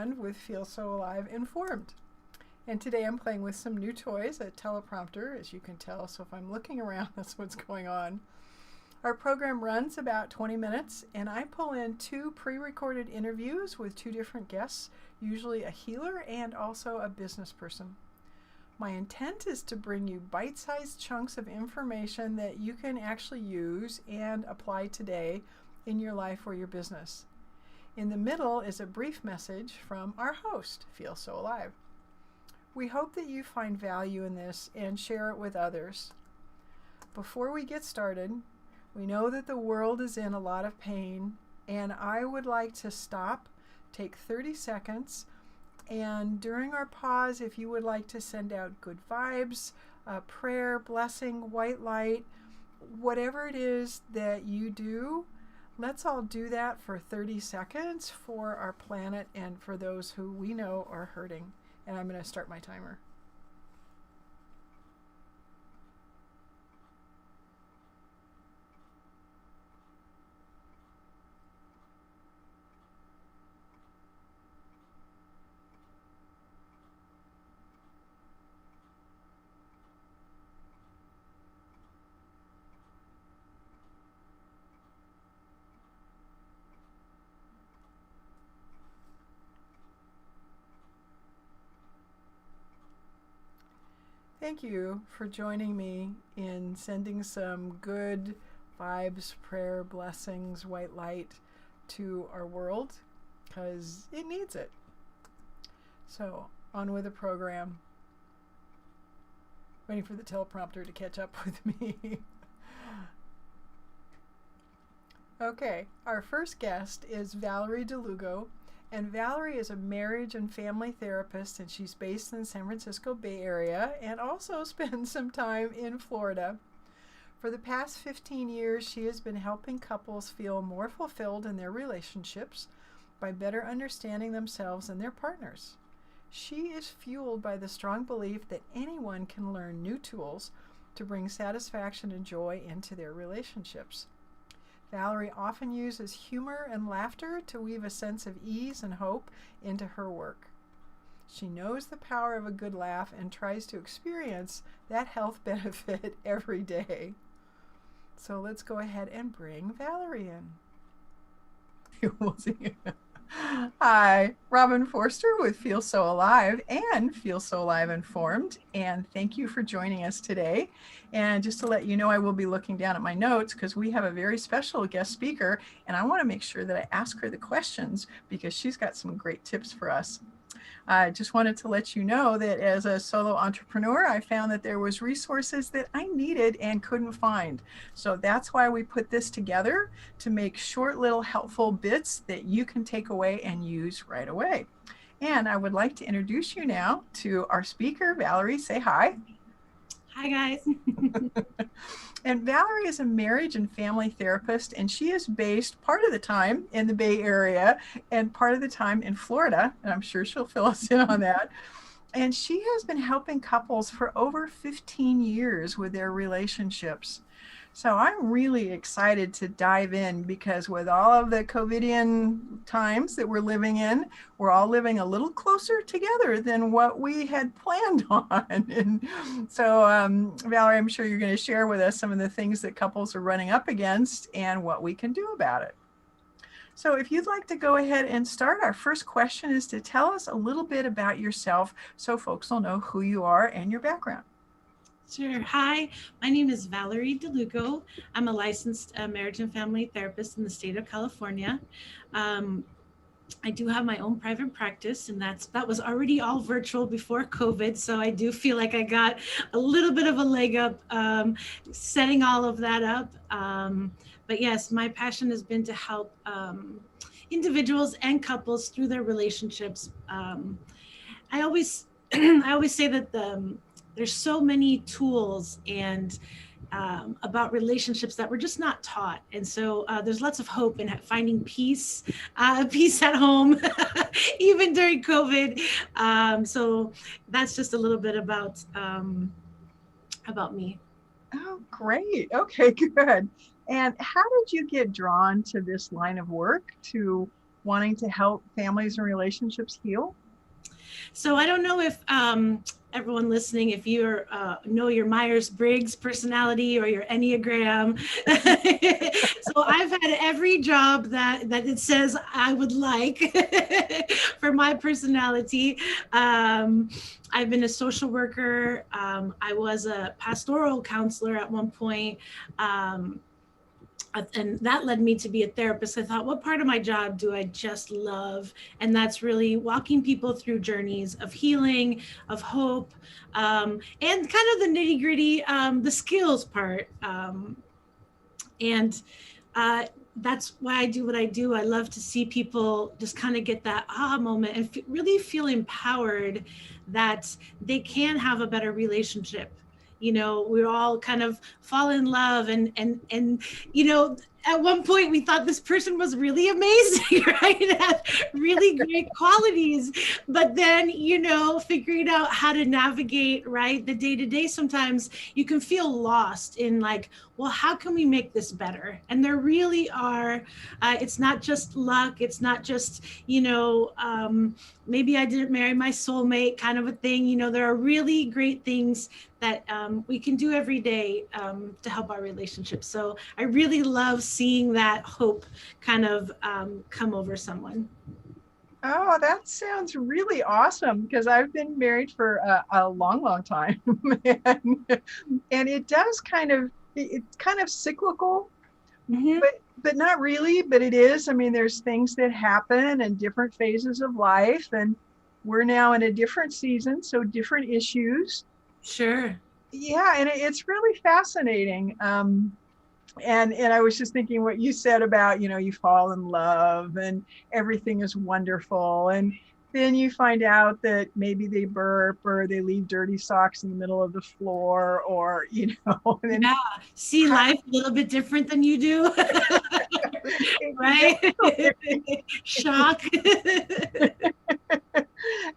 Informed with FeelSoAlive Informed. And today I'm playing with some new toys, a teleprompter, as you can tell, so if I'm looking around, that's what's going on. Our program runs about 20 minutes, and I pull in 2 pre-recorded interviews with 2 different guests, usually a healer and also a business person. My intent is to bring you bite-sized chunks of information that you can actually use and apply today in your life or your business. In the middle is a brief message from our host, FeelSoAlive. We hope that you find value in this and share it with others. Before we get started, we know that the world is in a lot of pain, and I would like to stop, take 30 seconds, and during our pause, if you would like to send out good vibes, prayer, blessing, white light, whatever it is that you do, let's all do that for 30 seconds for our planet and for those who we know are hurting. And I'm going to start my timer. Thank you for joining me in sending some good vibes, prayer, blessings, white light to our world, because it needs it. So, on with the program. Waiting for the teleprompter to catch up with me. Okay, our first guest is Valerie Delugo. And Valerie is a marriage and family therapist, and she's based in the San Francisco Bay Area and also spends some time in Florida. For the past 15 years, she has been helping couples feel more fulfilled in their relationships by better understanding themselves and their partners. She is fueled by the strong belief that anyone can learn new tools to bring satisfaction and joy into their relationships. Valerie often uses humor and laughter to weave a sense of ease and hope into her work. She knows the power of a good laugh and tries to experience that health benefit every day. So let's go ahead and bring Valerie in. We'll see. Hi, Robin Forster with FeelSoAlive and FeelSoAlive Informed, and thank you for joining us today. And just to let you know, I will be looking down at my notes because we have a very special guest speaker, and I want to make sure that I ask her the questions because she's got some great tips for us. I just wanted to let you know that as a solo entrepreneur, I found that there was resources that I needed and couldn't find. So that's why we put this together to make short little helpful bits that you can take away and use right away. And I would like to introduce you now to our speaker, Valerie. Say hi. Hi, guys. And Valerie is a marriage and family therapist, and she is based part of the time in the Bay Area and part of the time in Florida, and I'm sure she'll fill us in on that. And she has been helping couples for over 15 years with their relationships. So I'm really excited to dive in because with all of the COVIDian times that we're living in, we're all living a little closer together than what we had planned on. And so, Valerie, I'm sure you're going to share with us some of the things that couples are running up against and what we can do about it. So if you'd like to go ahead and start, our first question is to tell us a little bit about yourself so folks will know who you are and your background. Sure. Hi, my name is Valerie Delugo. I'm a licensed marriage and family therapist in the state of California. I do have my own private practice, and that was already all virtual before COVID. So I do feel like I got a little bit of a leg up setting all of that up. But yes, my passion has been to help individuals and couples through their relationships. I always say that there's so many tools and about relationships that we're just not taught. And so there's lots of hope in finding peace at home, even during COVID. So that's just a little bit about me. Oh, great. Okay, good. And how did you get drawn to this line of work to wanting to help families and relationships heal? So I don't know if everyone listening, if you know your Myers-Briggs personality or your Enneagram. So I've had every job that it says I would like for my personality. I've been a social worker. I was a pastoral counselor at one point. And that led me to be a therapist. I thought, what part of my job do I just love? And that's really walking people through journeys of healing, of hope, and kind of the nitty gritty, the skills part. And that's why I do what I do. I love to see people just kind of get that aha moment and really feel empowered that they can have a better relationship. You know, we all kind of fall in love and you know, at one point we thought this person was really amazing, right? It had really great qualities, but then, you know, figuring out how to navigate, right, the day to day, sometimes you can feel lost in like, well, how can we make this better? And there really are, it's not just luck. It's not just, you know, maybe I didn't marry my soulmate kind of a thing. You know, there are really great things that we can do every day to help our relationships. So I really love seeing that hope kind of come over someone. Oh, that sounds really awesome, because I've been married for a long, long time. And it does it's kind of cyclical, Mm-hmm. but not really, but it is. I mean, there's things that happen in different phases of life, and we're now in a different season, so different issues. Sure. Yeah, and it's really fascinating. And I was just thinking what you said about, you know, you fall in love and everything is wonderful, and then you find out that maybe they burp or they leave dirty socks in the middle of the floor, or you know, and then Yeah. See life a little bit different than you do. Right? Shock.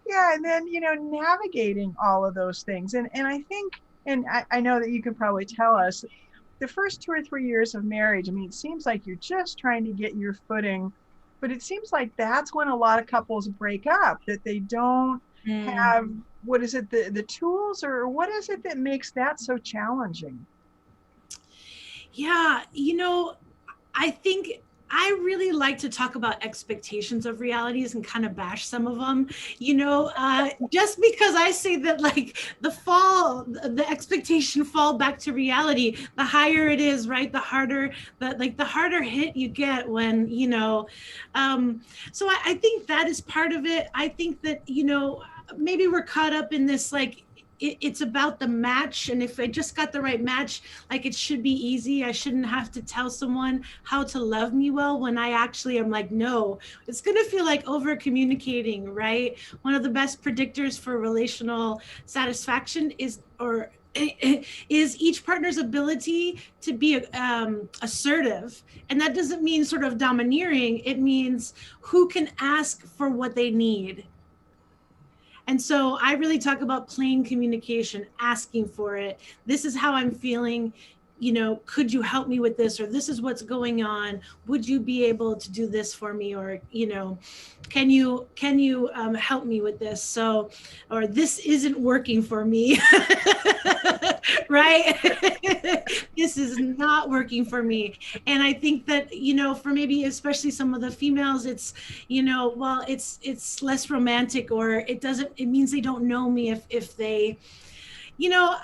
yeah, and then, you know, navigating all of those things, and I think, and I know that you can probably tell us, the first 2 or 3 years of marriage, I mean, it seems like you're just trying to get your footing, but it seems like that's when a lot of couples break up, that they don't have, what is it, the tools, or what is it that makes that so challenging? Yeah, you know, I think I really like to talk about expectations of realities and kind of bash some of them, you know, just because I say that like the expectation fall back to reality, the higher it is, right? The harder, the harder hit you get when, you know, so I think that is part of it. I think that, you know, maybe we're caught up in this, like, it's about the match, and if I just got the right match, like, it should be easy. I shouldn't have to tell someone how to love me well, when I actually am like, no, it's going to feel like over communicating, right? One of the best predictors for relational satisfaction is each partner's ability to be assertive. And that doesn't mean sort of domineering. It means who can ask for what they need. And so I really talk about plain communication, asking for it. This is how I'm feeling. You know, could you help me with this? Or this is what's going on. Would you be able to do this for me? Or, you know, can you help me with this? So, or this isn't working for me, right? This is not working for me. And I think that, you know, for maybe especially some of the females, it's, you know, well, it's less romantic, or it means they don't know me if they, you know,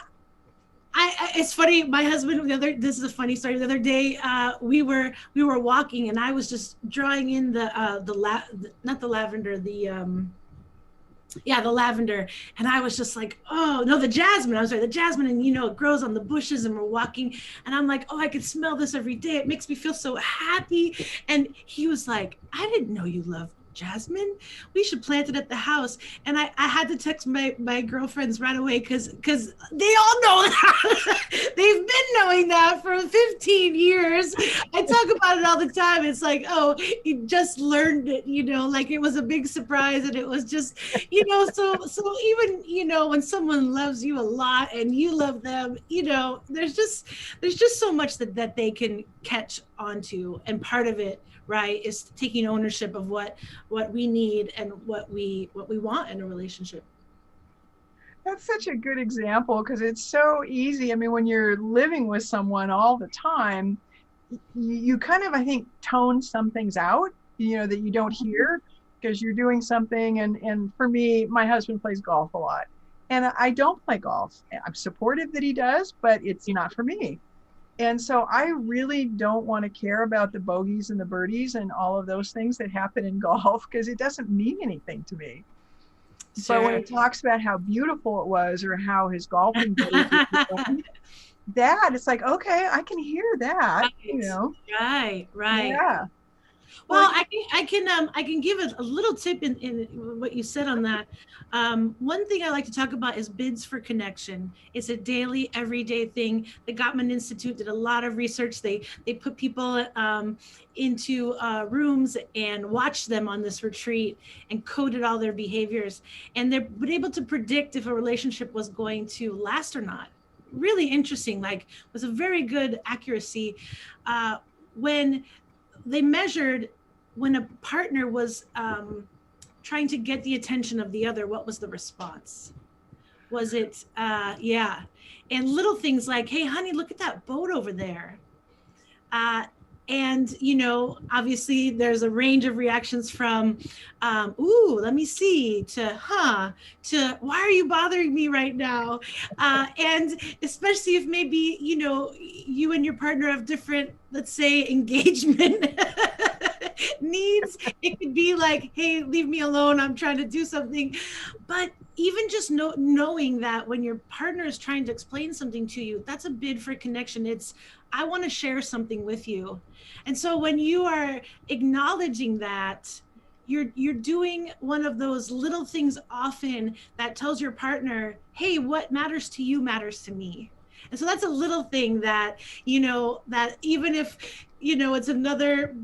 it's funny. My husband, this is a funny story. The other day, we were walking, and I was just drawing in not the lavender, the lavender, and I was just like, oh no, the jasmine. I was right, the jasmine, and you know, it grows on the bushes, and we're walking, and I'm like, oh, I could smell this every day. It makes me feel so happy. And he was like, I didn't know you loved jasmine. We should plant it at the house. And I had to text my girlfriends right away, because they all know that. They've been knowing that for 15 years. I talk about it all the time. It's like, oh, you just learned it, you know, like it was a big surprise, and it was just, you know, so even, you know, when someone loves you a lot and you love them, you know, there's just so much that they can catch onto, and part of it right? Is taking ownership of what we need and what we want in a relationship. That's such a good example because it's so easy. I mean, when you're living with someone all the time, you kind of, I think, tone some things out, that you don't hear because you're doing something. And for me, my husband plays golf a lot. And I don't play golf. I'm supportive that he does, but it's not for me. And so I really don't want to care about the bogeys and the birdies and all of those things that happen in golf because it doesn't mean anything to me. Sure. But when he talks about how beautiful it was or how his golfing days were doing, that it's like, okay, I can hear that, Right. Yeah. Well, I can give a little tip in what you said on that. One thing I like to talk about is bids for connection. It's a daily, everyday thing. The Gottman Institute did a lot of research. They put people into rooms and watched them on this retreat and coded all their behaviors. And they've been able to predict if a relationship was going to last or not. Really interesting, like was a very good accuracy. When they measured when a partner was trying to get the attention of the other, what was the response? Was it, yeah. And little things like, hey, honey, look at that boat over there. And, obviously there's a range of reactions from, ooh, let me see, to, to, why are you bothering me right now? And especially if maybe, you and your partner have different, let's say, engagement needs. It could be like, hey, leave me alone, I'm trying to do something. But even just knowing that when your partner is trying to explain something to you, that's a bid for connection. It's, I want to share something with you. And so when you are acknowledging that, you're doing one of those little things often that tells your partner, hey, what matters to you matters to me. And so that's a little thing that, that even if, it's another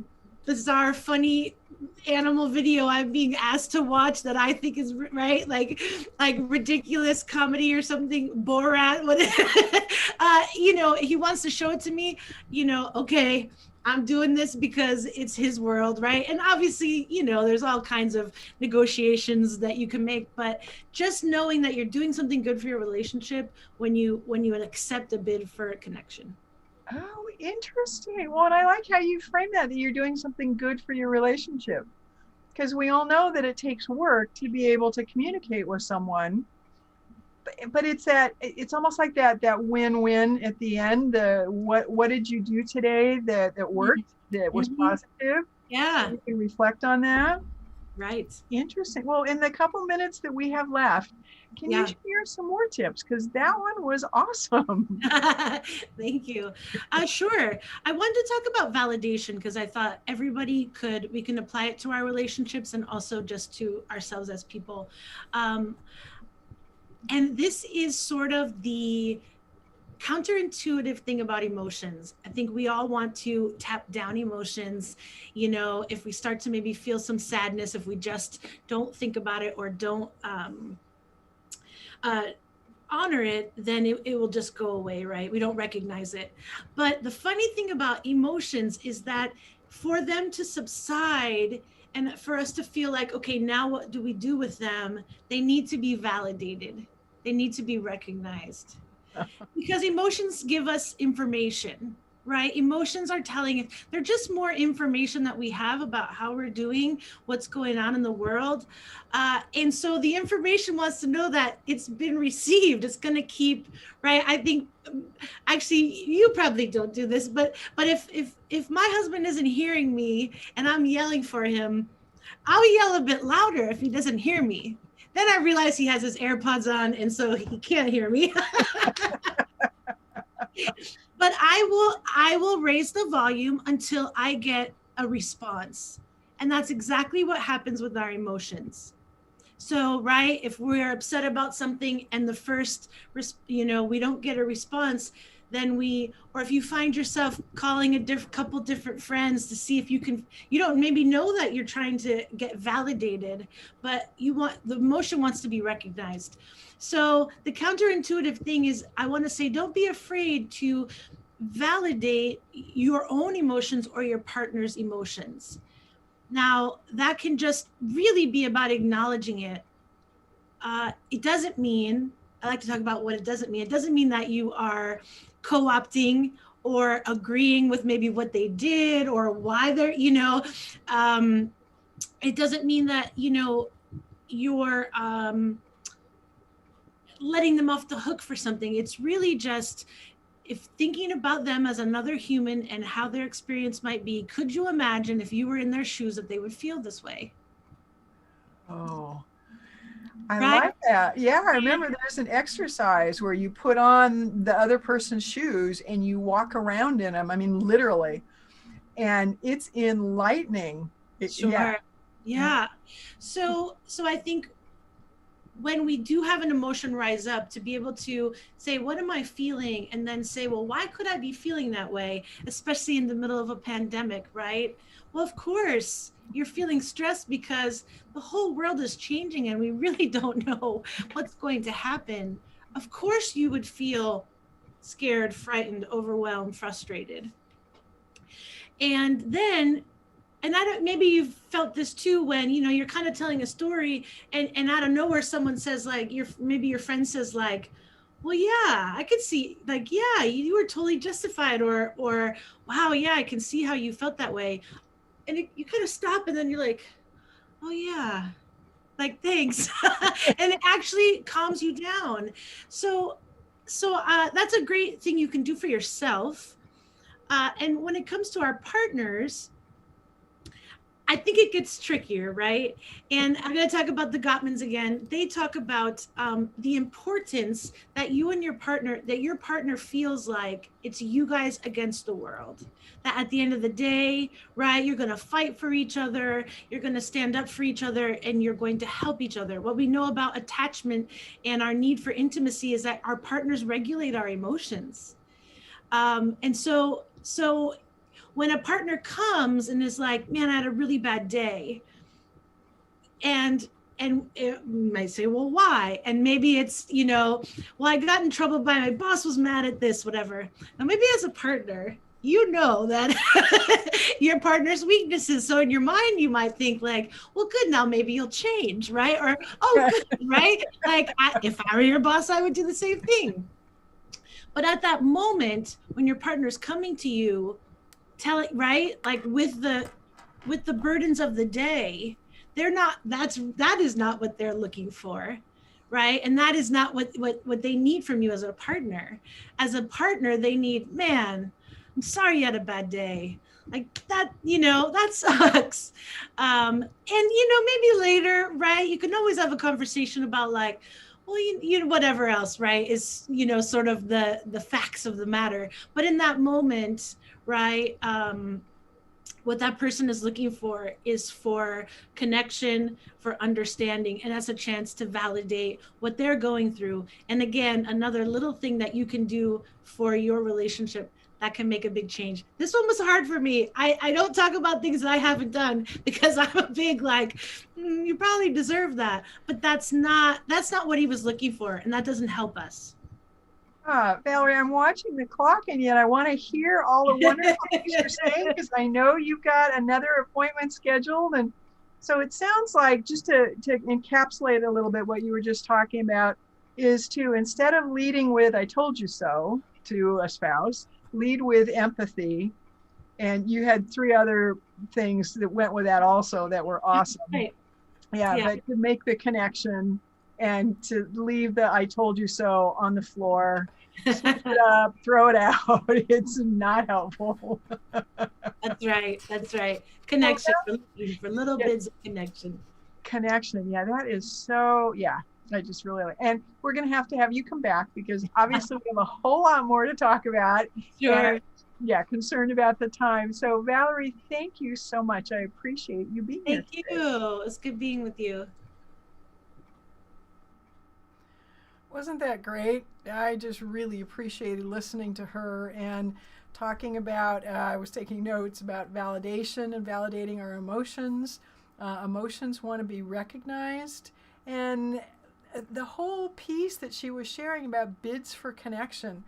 bizarre, funny animal video I'm being asked to watch that I think is right, like ridiculous comedy or something, Borat, what he wants to show it to me, okay, I'm doing this because it's his world, right? And obviously, there's all kinds of negotiations that you can make, but just knowing that you're doing something good for your relationship when you accept a bid for a connection. Oh, interesting. Well, and I like how you frame that you're doing something good for your relationship. Because we all know that it takes work to be able to communicate with someone. But it's almost like that win-win at the end. What did you do today that worked, that was positive? Yeah. You can reflect on that. Right. Interesting. Well, in the couple minutes that we have left, can you share some more tips? Because that one was awesome. Thank you. Sure. I wanted to talk about validation because I thought we can apply it to our relationships and also just to ourselves as people. And this is sort of the counterintuitive thing about emotions. I think we all want to tap down emotions. If we start to maybe feel some sadness, if we just don't think about it or don't honor it, then it will just go away, right? We don't recognize it. But the funny thing about emotions is that for them to subside and for us to feel like, okay, now what do we do with them? They need to be validated. They need to be recognized. Because emotions give us information, right? Emotions are telling us, they're just more information that we have about how we're doing, what's going on in the world. And so the information wants to know that it's been received. It's going to keep, right? I think, actually, you probably don't do this, but if my husband isn't hearing me and I'm yelling for him, I'll yell a bit louder if he doesn't hear me. Then I realize he has his AirPods on, and so he can't hear me. But I will raise the volume until I get a response. And that's exactly what happens with our emotions. So, right, if we're upset about something and the first, we don't get a response, then or if you find yourself calling a couple different friends to see if you don't maybe know that you're trying to get validated, but the emotion wants to be recognized. So the counterintuitive thing is, I want to say, don't be afraid to validate your own emotions or your partner's emotions. Now, that can just really be about acknowledging it. It doesn't mean, I like to talk about what it doesn't mean. It doesn't mean that you are co-opting or agreeing with maybe what they did or why they're, it doesn't mean that, you're letting them off the hook for something. It's really just, if thinking about them as another human and how their experience might be, could you imagine if you were in their shoes that they would feel this way? Oh, I Right? like that. Yeah, I remember there's an exercise where you put on the other person's shoes and you walk around in them. I mean, literally. And it's enlightening. Yeah. Sure. Yeah. So I think when we do have an emotion rise up, to be able to say, what am I feeling? And then say, well, why could I be feeling that way? Especially in the middle of a pandemic, right? Well, of course, you're feeling stressed because the whole world is changing and we really don't know what's going to happen. Of course, you would feel scared, frightened, overwhelmed, frustrated. And then, and I don't, maybe you've felt this too, when you're kind of telling a story and out of nowhere someone says, like, maybe your friend says, like, well, yeah, I could see, like, yeah, you were totally justified, or wow, yeah, I can see how you felt that way. And you kind of stop and then you're like, oh yeah, like, thanks. And it actually calms you down. So that's a great thing you can do for yourself. And when it comes to our partners, I think it gets trickier, right? And I'm going to talk about the Gottmans again. They talk about the importance that you and your partner, that your partner feels like it's you guys against the world. That at the end of the day, right, you're going to fight for each other, you're going to stand up for each other, and you're going to help each other. What we know about attachment and our need for intimacy is that our partners regulate our emotions. And so when a partner comes and is like, man, I had a really bad day, and it might say, well, why? And maybe it's, well, I got in trouble by my boss, was mad at this, whatever. Now, maybe as a partner, that your partner's weaknesses. So in your mind, you might think, like, well, good, now maybe you'll change, right? Or, oh, good, right? Like, if I were your boss, I would do the same thing. But at that moment, when your partner's coming to you, telling, right, like, with the burdens of the day, that is not what they're looking for, right? And that is not what they need from you as a partner. As a partner, they need, man, I'm sorry you had a bad day, like that, that sucks. And maybe later, right, you can always have a conversation about, like, well, whatever else, right, is, sort of the facts of the matter. But in that moment, right, what that person is looking for is for connection, for understanding, and that's a chance to validate what they're going through. And again, another little thing that you can do for your relationship that can make a big change. This one was hard for me. I don't talk about things that I haven't done because I'm a big, like, you probably deserve that. But that's not what he was looking for, and that doesn't help us. Valerie, I'm watching the clock, and yet I want to hear all the wonderful things you're saying, because I know you've got another appointment scheduled. And so it sounds like, just to encapsulate a little bit what you were just talking about, is to, instead of leading with "I told you so" to a spouse, lead with empathy. And you had 3 other things that went with that also that were awesome. Right. Yeah, but to make the connection and to leave the "I told you so" on the floor, switch it up, throw it out. It's not helpful. That's right. Connection, for little bits of connection. Yeah, that is so, yeah, I just really like. And we're going to have you come back, because obviously we have a whole lot more to talk about. Sure. And, yeah, concerned about the time. So Valerie, thank you so much. I appreciate you being here. Thank you. It's good being with you. Wasn't that great? I just really appreciated listening to her and talking about, I was taking notes about validation and validating our emotions. Emotions want to be recognized. And the whole piece that she was sharing about bids for connection.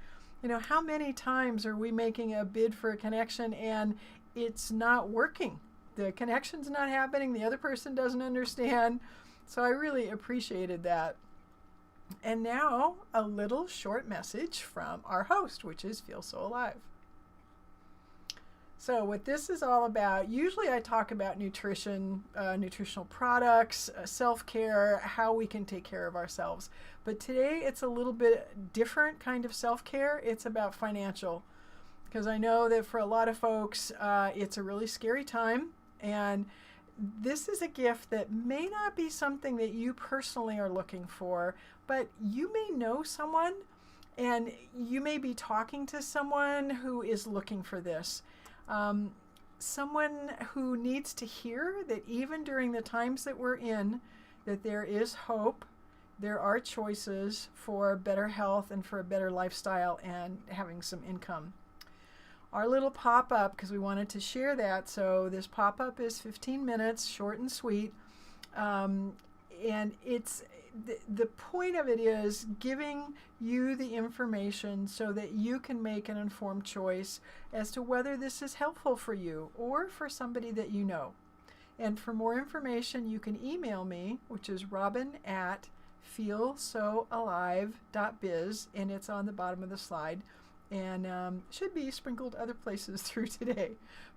How many times are we making a bid for a connection and it's not working? The connection's not happening, the other person doesn't understand. So I really appreciated that. And now a little short message from our host, which is Feel So Alive. So what this is all about, usually I talk about nutrition, nutritional products, self-care, how we can take care of ourselves. But today it's a little bit different kind of self-care. It's about financial. Because I know that for a lot of folks, it's a really scary time. And this is a gift that may not be something that you personally are looking for, but you may know someone and you may be talking to someone who is looking for this. Someone who needs to hear that even during the times that we're in, that there is hope, there are choices for better health and for a better lifestyle and having some income. Our little pop-up, because we wanted to share that, so this pop-up is 15 minutes, short and sweet, and it's the point of it is giving you the information so that you can make an informed choice as to whether this is helpful for you or for somebody that you know. And for more information, you can email me, which is robin@feelsoalive.biz, and it's on the bottom of the slide, and should be sprinkled other places through today.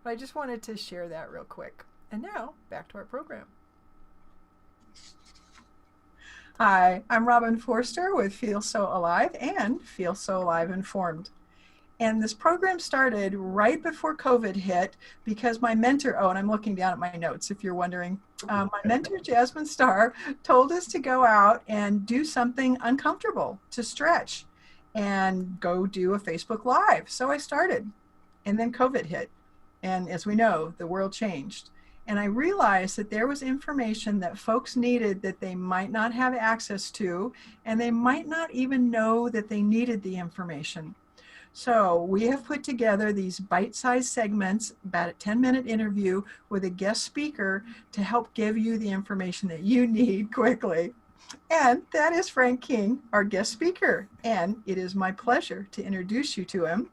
But I just wanted to share that real quick. And now, back to our program. Hi, I'm Robin Forster with Feel So Alive and FeelSoAlive Informed. And this program started right before COVID hit because my mentor, and I'm looking down at my notes if you're wondering, my mentor, Jasmine Starr, told us to go out and do something uncomfortable, to stretch and go do a Facebook Live. So I started, and then COVID hit. And as we know, the world changed. And I realized that there was information that folks needed that they might not have access to, and they might not even know that they needed the information. So we have put together these bite-sized segments, about a 10-minute interview with a guest speaker to help give you the information that you need quickly. And that is Frank King, our guest speaker. And it is my pleasure to introduce you to him.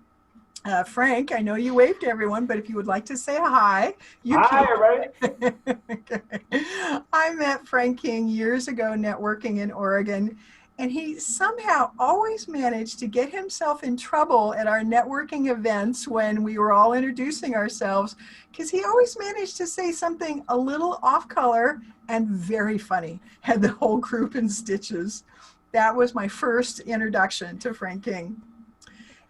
Frank, I know you waved to everyone, but if you would like to say hi, you Hi, can. everybody. Okay. I met Frank King years ago networking in Oregon, and he somehow always managed to get himself in trouble at our networking events when we were all introducing ourselves, because he always managed to say something a little off color and very funny, had the whole group in stitches. That was my first introduction to Frank King.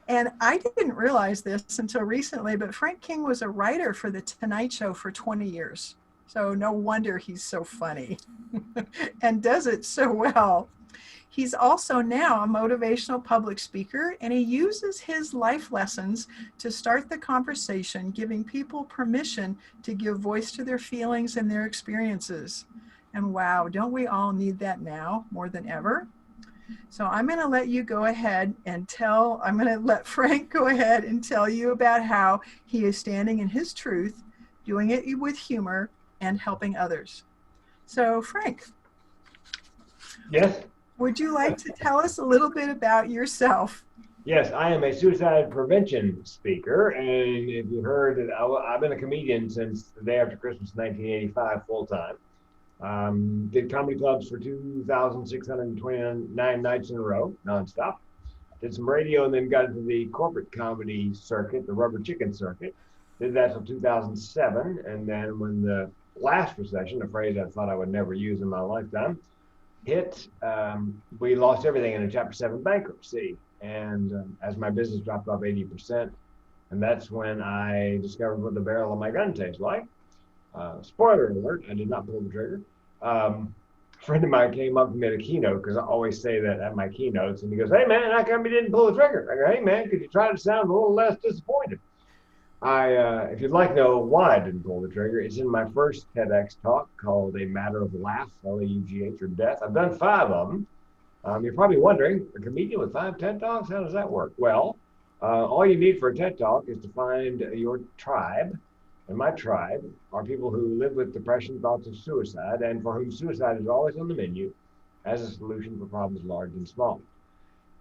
And I didn't realize this until recently, but Frank King was a writer for The Tonight Show for 20 years. So no wonder he's so funny and does it so well. He's also now a motivational public speaker, and he uses his life lessons to start the conversation, giving people permission to give voice to their feelings and their experiences. And wow, don't we all need that now more than ever? So I'm going to let you go ahead and I'm going to let Frank go ahead and tell you about how he is standing in his truth, doing it with humor, and helping others. So Frank. Yes? Would you like to tell us a little bit about yourself? Yes, I am a suicide prevention speaker, and if you heard that I've been a comedian since the day after Christmas 1985 full-time. Did comedy clubs for 2,629 nights in a row, nonstop. Did some radio and then got into the corporate comedy circuit, the rubber chicken circuit. Did that till 2007, and then when the last recession, a phrase I thought I would never use in my lifetime, hit, we lost everything in a Chapter 7 bankruptcy. And as my business dropped off 80%, and that's when I discovered what the barrel of my gun tastes like. Spoiler alert, I did not pull the trigger. A friend of mine came up to me at a keynote, because I always say that at my keynotes, and he goes, "Hey man, how come you didn't pull the trigger?" I go, "Hey man, could you try to sound a little less disappointed?" If you'd like to know why I didn't pull the trigger, it's in my first TEDx talk called A Matter of Laugh, L-A-U-G-H, or Death. I've done 5 of them. You're probably wondering, a comedian with 5 TED Talks, how does that work? Well, all you need for a TED Talk is to find your tribe. And my tribe are people who live with depression, thoughts of suicide, and for whom suicide is always on the menu as a solution for problems large and small.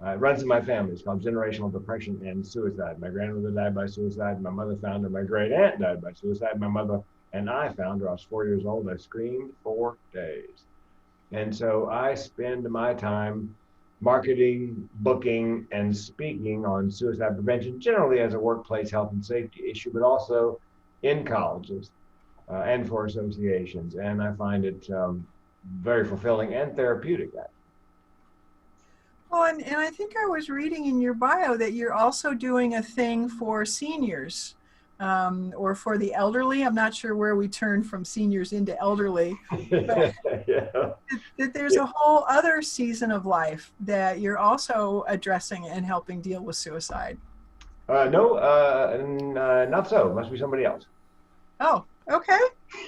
It runs in my family. It's called generational depression and suicide. My grandmother died by suicide. My mother found her. My great aunt died by suicide. My mother and I found her. I was 4 years old. I screamed for days. And so I spend my time marketing, booking, and speaking on suicide prevention, generally as a workplace health and safety issue, but also in colleges and for associations. And I find it very fulfilling and therapeutic. Well, and I think I was reading in your bio that you're also doing a thing for seniors or for the elderly. I'm not sure where we turn from seniors into elderly, but Yeah. that there's a whole other season of life that you're also addressing and helping deal with suicide. No, not so. Must be somebody else. Oh, okay.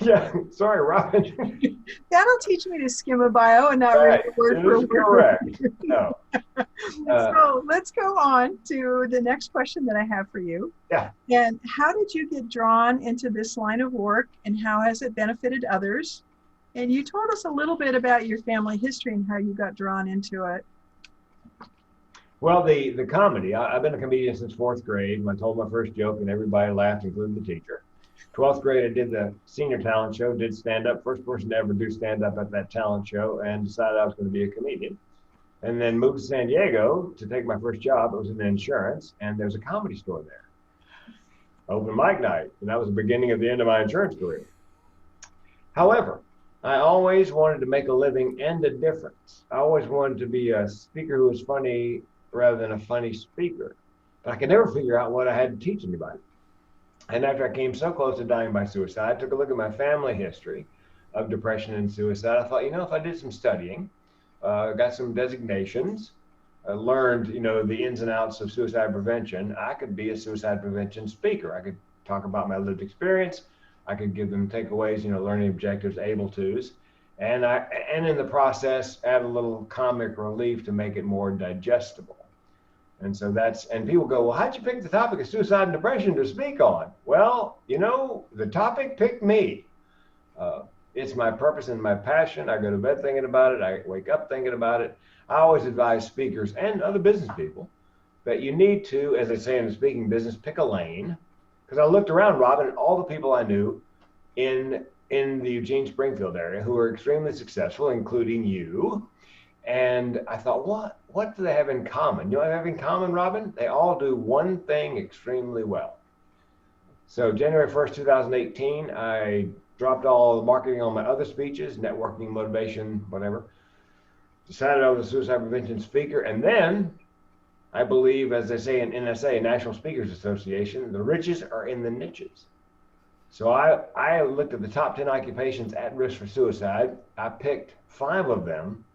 Yeah, sorry, Robin. That'll teach me to skim a bio and not read it word for word. Correct. No. So let's go on to the next question that I have for you. Yeah. And how did you get drawn into this line of work, and how has it benefited others? And you told us a little bit about your family history and how you got drawn into it. Well, the comedy. I've been a comedian since 4th grade. I told my first joke and everybody laughed, including the teacher. 12th grade, I did the senior talent show, did stand up, first person to ever do stand up at that talent show, and decided I was going to be a comedian. And then moved to San Diego to take my first job. It was in insurance, and there's a comedy store there. Open mic night, and that was the beginning of the end of my insurance career. However, I always wanted to make a living and a difference. I always wanted to be a speaker who was funny rather than a funny speaker. But I could never figure out what I had to teach anybody. And after I came so close to dying by suicide, I took a look at my family history of depression and suicide. I thought, if I did some studying, got some designations, learned, the ins and outs of suicide prevention, I could be a suicide prevention speaker. I could talk about my lived experience. I could give them takeaways, learning objectives, able tos. And in the process, add a little comic relief to make it more digestible. And so and people go, well, how'd you pick the topic of suicide and depression to speak on? Well, the topic picked me. It's my purpose and my passion. I go to bed thinking about it. I wake up thinking about it. I always advise speakers and other business people that you need to, as they say in the speaking business, pick a lane. Because I looked around, Robin, at all the people I knew in the Eugene Springfield area who were extremely successful, including you. And I thought, what do they have in common? You know what they have in common, Robin? They all do one thing extremely well. So January 1st, 2018, I dropped all the marketing on my other speeches, networking, motivation, whatever. Decided I was a suicide prevention speaker. And then I believe, as they say in NSA, National Speakers Association, the riches are in the niches. So I looked at the top 10 occupations at risk for suicide. I picked 5 of them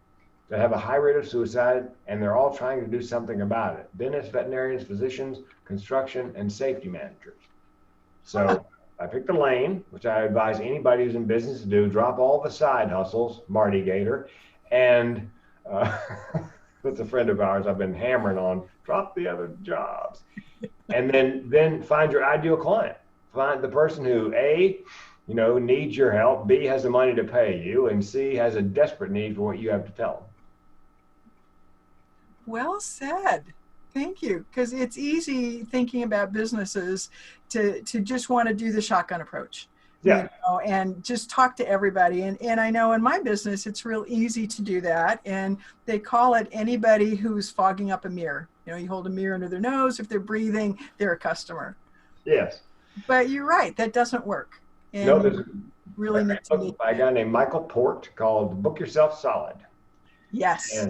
that have a high rate of suicide, and they're all trying to do something about it. Dentists, veterinarians, physicians, construction, and safety managers. So I picked a lane, which I advise anybody who's in business to do. Drop all the side hustles, Marty Gator, and that's a friend of ours I've been hammering on. Drop the other jobs. And then find your ideal client. Find the person who, A, needs your help, B, has the money to pay you, and C, has a desperate need for what you have to tell them. Well said. Thank you. Because it's easy thinking about businesses to just want to do the shotgun approach. Yeah. And just talk to everybody. And I know in my business, it's real easy to do that. And they call it anybody who's fogging up a mirror. You hold a mirror under their nose. If they're breathing, they're a customer. Yes. But you're right. That doesn't work. And no, there's really need to meet a guy named Michael Port called Book Yourself Solid. Yes.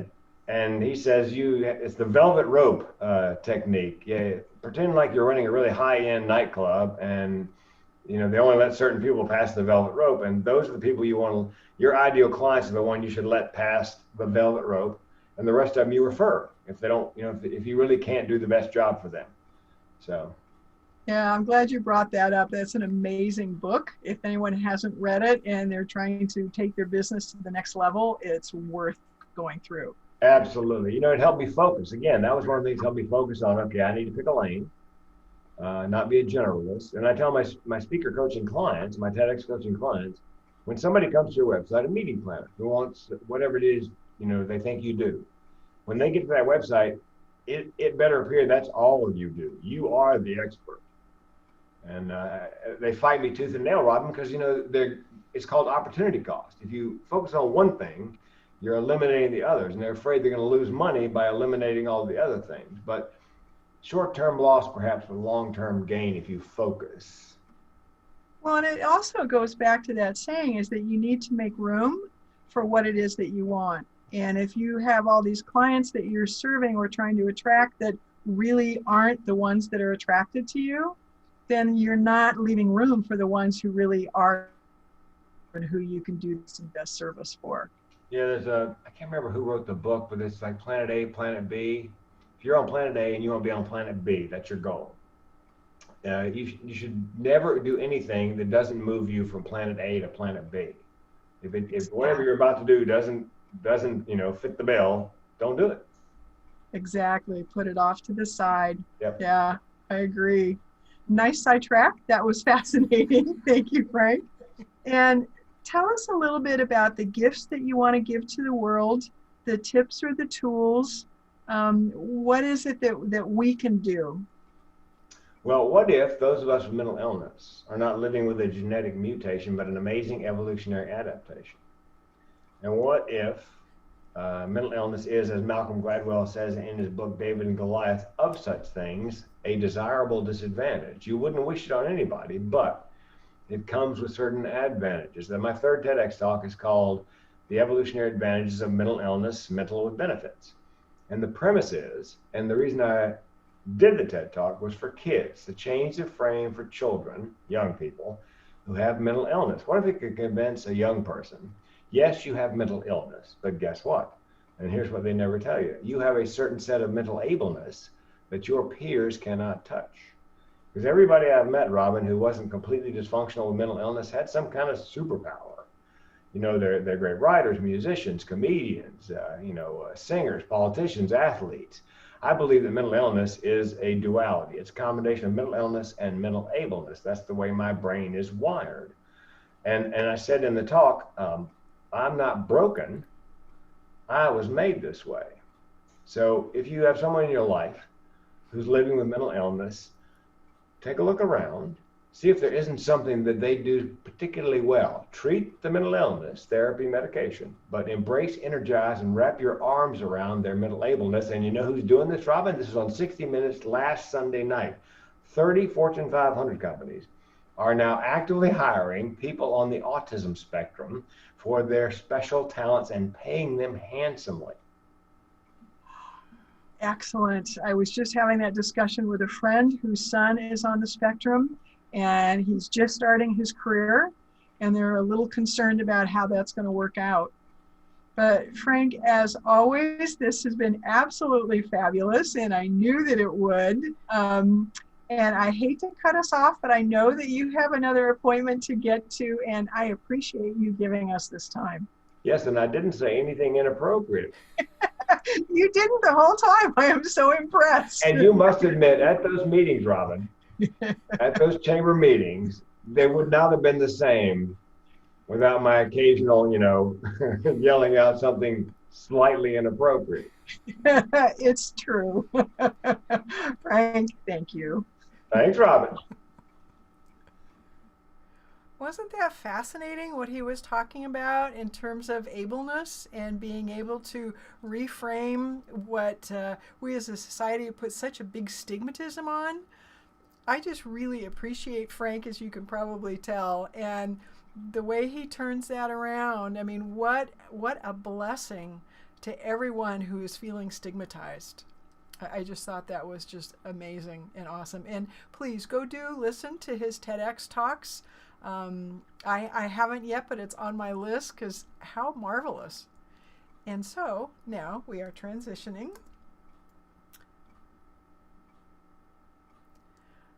And he says it's the velvet rope technique. Yeah, pretend like you're running a really high-end nightclub, and they only let certain people pass the velvet rope, and those are the people your ideal clients are the one you should let pass the velvet rope, and the rest of them you refer if they don't, if you really can't do the best job for them. So. Yeah, I'm glad you brought that up. That's an amazing book. If anyone hasn't read it and they're trying to take their business to the next level, it's worth going through. Absolutely. It helped me focus. Again, that was one of the things that helped me focus on, okay, I need to pick a lane, not be a generalist. And I tell my speaker coaching clients, my TEDx coaching clients, when somebody comes to your website, a meeting planner who wants whatever it is, they think you do, when they get to that website, it better appear that's all you do. You are the expert. And they fight me tooth and nail, Robin, because, it's called opportunity cost. If you focus on one thing, you're eliminating the others, and they're afraid they're going to lose money by eliminating all the other things. But short-term loss, perhaps, with long-term gain if you focus. Well, and it also goes back to that saying is that you need to make room for what it is that you want. And if you have all these clients that you're serving or trying to attract that really aren't the ones that are attracted to you, then you're not leaving room for the ones who really are and who you can do some best service for. Yeah, I can't remember who wrote the book, but it's like Planet A, Planet B. If you're on Planet A and you want to be on Planet B, that's your goal. You should never do anything that doesn't move you from Planet A to Planet B. If whatever you're about to do doesn't fit the bill, don't do it. Exactly. Put it off to the side. Yep. Yeah, I agree. Nice sidetrack. That was fascinating. Thank you, Frank. And tell us a little bit about the gifts that you want to give to the world, the tips or the tools. What is it that we can do? Well, what if those of us with mental illness are not living with a genetic mutation, but an amazing evolutionary adaptation? And what if mental illness is, as Malcolm Gladwell says in his book, David and Goliath, of such things, a desirable disadvantage? You wouldn't wish it on anybody, but it comes with certain advantages. And my third TEDx talk is called The Evolutionary Advantages of Mental Illness, Mental with Benefits. And the premise is, and the reason I did the TED Talk was for kids, to change the frame for children, young people, who have mental illness. What if it could convince a young person, yes, you have mental illness, but guess what? And here's what they never tell you. You have a certain set of mental ableness that your peers cannot touch. Because everybody I've met, Robin, who wasn't completely dysfunctional with mental illness had some kind of superpower. They're great writers, musicians, comedians, singers, politicians, athletes. I believe that mental illness is a duality. It's a combination of mental illness and mental ableness. That's the way my brain is wired. And I said in the talk, I'm not broken. I was made this way. So if you have someone in your life who's living with mental illness, take a look around, see if there isn't something that they do particularly well. Treat the mental illness, therapy, medication, but embrace, energize, and wrap your arms around their mental ableness. And you know who's doing this, Robin? This is on 60 Minutes last Sunday night. 30 Fortune 500 companies are now actively hiring people on the autism spectrum for their special talents and paying them handsomely. Excellent. I was just having that discussion with a friend whose son is on the spectrum, and he's just starting his career, and they're a little concerned about how that's going to work out. But Frank, as always, this has been absolutely fabulous, and I knew that it would. And I hate to cut us off, but I know that you have another appointment to get to, and I appreciate you giving us this time. Yes, and I didn't say anything inappropriate. You didn't the whole time. I am so impressed. And you must admit, at those meetings, Robin, at those chamber meetings, they would not have been the same without my occasional, yelling out something slightly inappropriate. It's true. Frank, thank you. Thanks, Robin. Wasn't that fascinating what he was talking about in terms of ableness and being able to reframe what we as a society put such a big stigmatism on? I just really appreciate Frank, as you can probably tell, and the way he turns that around. I mean, what a blessing to everyone who is feeling stigmatized. I just thought that was just amazing and awesome. And please go listen to his TEDx talks. I haven't yet, but it's on my list because how marvelous. And so now we are transitioning.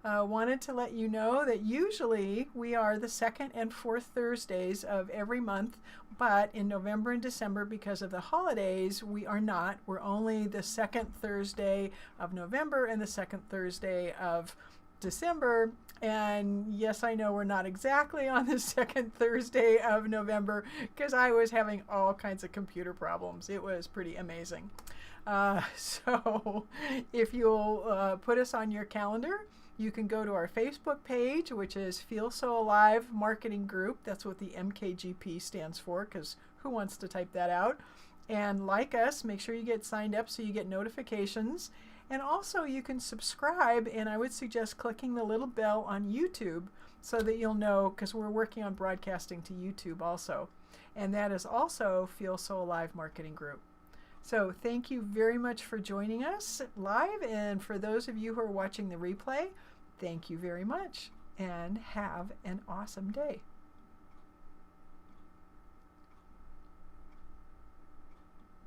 Wanted to let you know that usually we are the second and fourth Thursdays of every month, but in November and December, because of the holidays, we are not. We're only the second Thursday of November and the second Thursday of December. And yes, I know we're not exactly on the second Thursday of November because I was having all kinds of computer problems. It was pretty amazing. So if you'll put us on your calendar, you can go to our Facebook page, which is FeelSoAlive Marketing Group. That's what the MKGP stands for, because who wants to type that out? And like us, make sure you get signed up so you get notifications. And also you can subscribe, and I would suggest clicking the little bell on YouTube so that you'll know, because we're working on broadcasting to YouTube also. And that is also FeelSoAlive Marketing Group. So thank you very much for joining us live, and for those of you who are watching the replay, thank you very much, and have an awesome day.